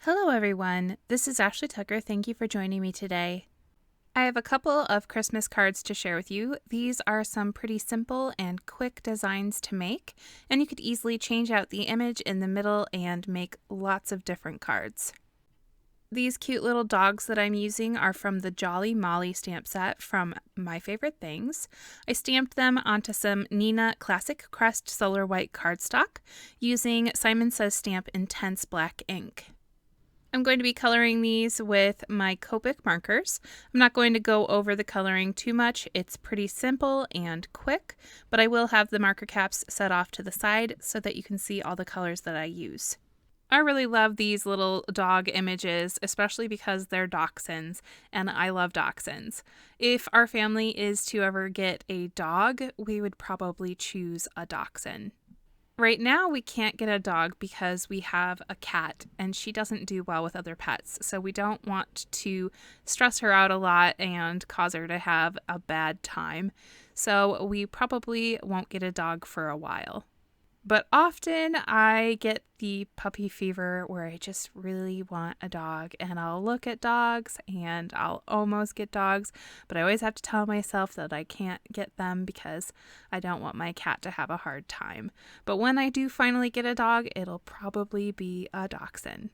Hello everyone, this is Ashley Tucker. Thank you for joining me today. I have a couple of Christmas cards to share with you. These are some pretty simple and quick designs to make, and you could easily change out the image in the middle and make lots of different cards. These cute little dogs that I'm using are from the Jolly Molly stamp set from My Favorite Things. I stamped them onto some Neenah Classic Crest Solar White cardstock using Simon Says Stamp Intense Black ink. I'm going to be coloring these with my Copic markers. I'm not going to go over the coloring too much. It's pretty simple and quick, but I will have the marker caps set off to the side so that you can see all the colors that I use. I really love these little dog images, especially because they're dachshunds, and I love dachshunds. If our family is to ever get a dog, we would probably choose a dachshund. Right now, we can't get a dog because we have a cat and she doesn't do well with other pets. So we don't want to stress her out a lot and cause her to have a bad time. So we probably won't get a dog for a while. But often I get the puppy fever where I just really want a dog, and I'll look at dogs and I'll almost get dogs, but I always have to tell myself that I can't get them because I don't want my cat to have a hard time. But when I do finally get a dog, it'll probably be a dachshund.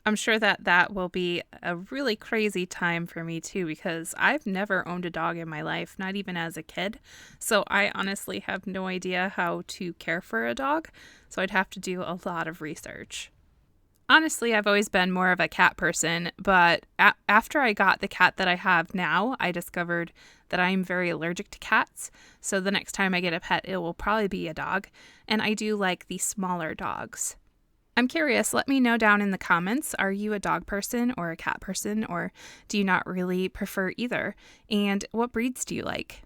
I'm sure that will be a really crazy time for me too, because I've never owned a dog in my life, not even as a kid. So I honestly have no idea how to care for a dog. So I'd have to do a lot of research. Honestly, I've always been more of a cat person, but after I got the cat that I have now, I discovered that I'm very allergic to cats. So the next time I get a pet, it will probably be a dog. And I do like the smaller dogs. I'm curious, let me know down in the comments, are you a dog person or a cat person, or do you not really prefer either? And what breeds do you like?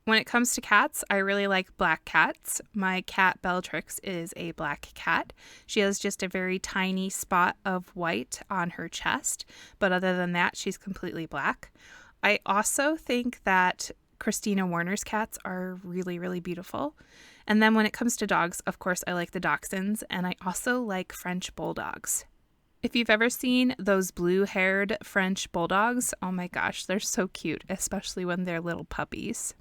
When it comes to cats, I really like black cats. My cat Bellatrix is a black cat. She has just a very tiny spot of white on her chest, but other than that, she's completely black. I also think that Christina Warner's cats are really, really beautiful. And then when it comes to dogs, of course, I like the dachshunds, and I also like French bulldogs. If you've ever seen those blue-haired French bulldogs, oh my gosh, they're so cute, especially when they're little puppies.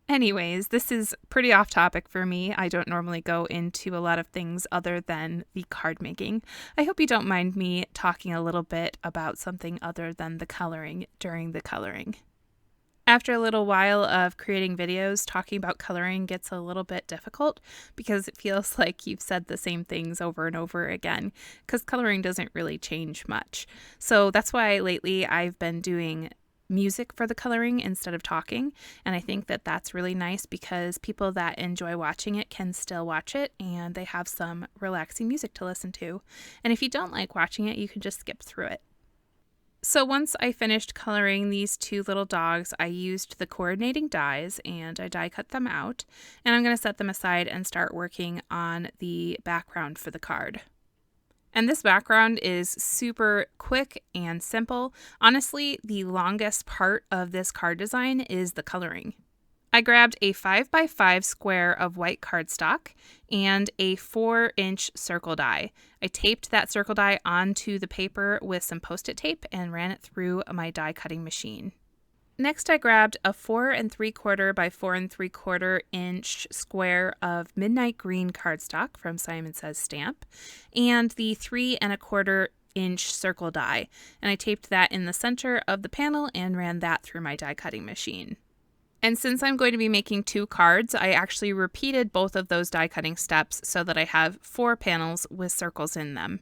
Anyways, this is pretty off topic for me. I don't normally go into a lot of things other than the card making. I hope you don't mind me talking a little bit about something other than the coloring during the coloring. After a little while of creating videos, talking about coloring gets a little bit difficult because it feels like you've said the same things over and over again, because coloring doesn't really change much. So that's why lately I've been doing music for the coloring instead of talking, and I think that that's really nice because people that enjoy watching it can still watch it and they have some relaxing music to listen to. And if you don't like watching it, you can just skip through it. So once I finished coloring these two little dogs, I used the coordinating dies and I die cut them out, and I'm going to set them aside and start working on the background for the card. And this background is super quick and simple. Honestly, the longest part of this card design is the coloring. I grabbed a 5x5 square of white cardstock and a 4-inch circle die. I taped that circle die onto the paper with some Post-it tape and ran it through my die cutting machine. Next, I grabbed a 4 3/4 by 4 3/4 inch square of midnight green cardstock from Simon Says Stamp and the 3 1/4 inch circle die, and I taped that in the center of the panel and ran that through my die cutting machine. And since I'm going to be making 2 cards, I actually repeated both of those die cutting steps so that I have 4 panels with circles in them.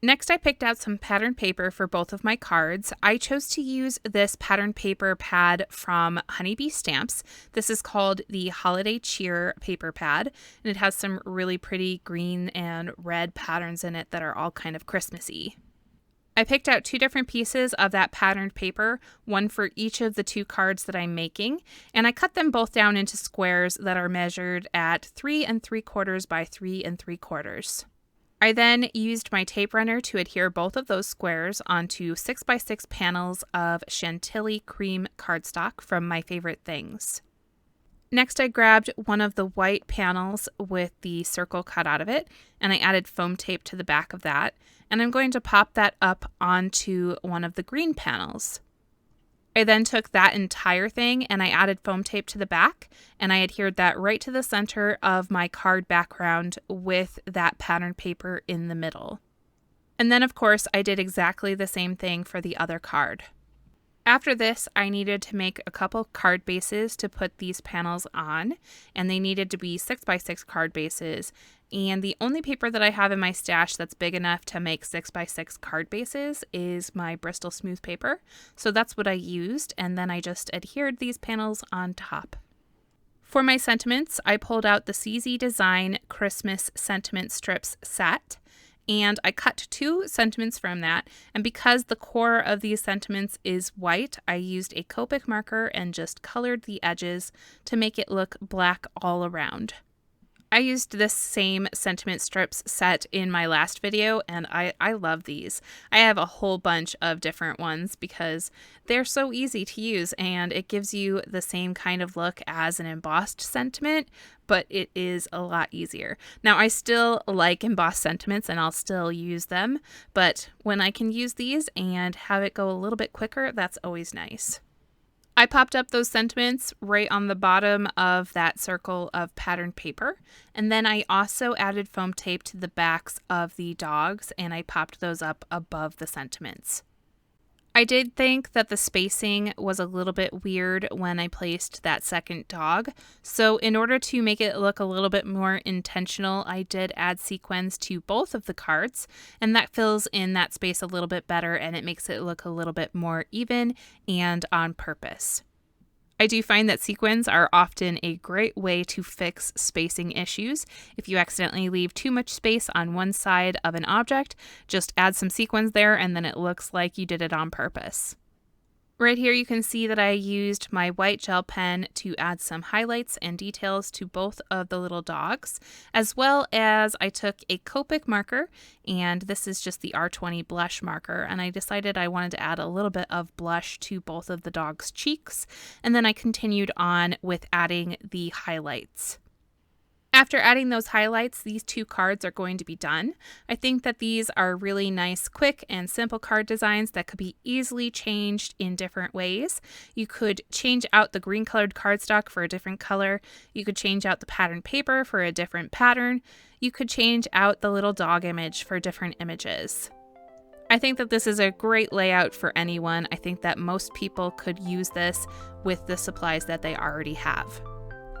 Next, I picked out some pattern paper for both of my cards. I chose to use this pattern paper pad from Honeybee Stamps. This is called the Holiday Cheer paper pad, and it has some really pretty green and red patterns in it that are all kind of Christmassy. I picked out 2 different pieces of that patterned paper, one for each of the 2 cards that I'm making, and I cut them both down into squares that are measured at 3 3/4 by 3 3/4. I then used my tape runner to adhere both of those squares onto 6x6 panels of Chantilly cream cardstock from My Favorite Things. Next, I grabbed one of the white panels with the circle cut out of it, and I added foam tape to the back of that. and I'm going to pop that up onto one of the green panels. I then took that entire thing and I added foam tape to the back, and I adhered that right to the center of my card background with that pattern paper in the middle. And then of course I did exactly the same thing for the other card. After this, I needed to make a couple card bases to put these panels on, and they needed to be 6x6 card bases. And the only paper that I have in my stash that's big enough to make 6x6 card bases is my Bristol smooth paper. So that's what I used, and then I just adhered these panels on top. For my sentiments, I pulled out the CZ Design Christmas Sentiment Strips set, and I cut 2 sentiments from that, and because the core of these sentiments is white, I used a Copic marker and just colored the edges to make it look black all around. I used this same sentiment strips set in my last video, and I love these. I have a whole bunch of different ones because they're so easy to use, and it gives you the same kind of look as an embossed sentiment, but it is a lot easier. Now, I still like embossed sentiments and I'll still use them, but when I can use these and have it go a little bit quicker, that's always nice. I popped up those sentiments right on the bottom of that circle of patterned paper, and then I also added foam tape to the backs of the dogs, and I popped those up above the sentiments. I did think that the spacing was a little bit weird when I placed that second dog, so in order to make it look a little bit more intentional, I did add sequins to both of the cards, and that fills in that space a little bit better and it makes it look a little bit more even and on purpose. I do find that sequins are often a great way to fix spacing issues. If you accidentally leave too much space on one side of an object, just add some sequins there and then it looks like you did it on purpose. Right here you can see that I used my white gel pen to add some highlights and details to both of the little dogs, as well as I took a Copic marker, and this is just the R20 blush marker, and I decided I wanted to add a little bit of blush to both of the dogs' cheeks, and then I continued on with adding the highlights. After adding those highlights, these 2 cards are going to be done. I think that these are really nice, quick, and simple card designs that could be easily changed in different ways. You could change out the green colored cardstock for a different color. You could change out the pattern paper for a different pattern. You could change out the little dog image for different images. I think that this is a great layout for anyone. I think that most people could use this with the supplies that they already have.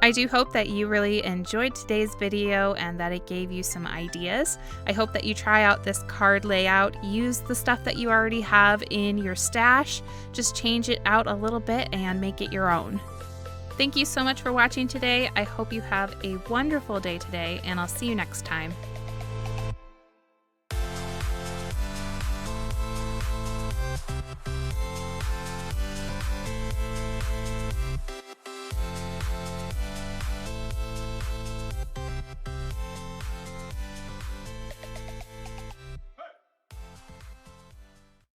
I do hope that you really enjoyed today's video and that it gave you some ideas. I hope that you try out this card layout, use the stuff that you already have in your stash, just change it out a little bit and make it your own. Thank you so much for watching today. I hope you have a wonderful day today, and I'll see you next time.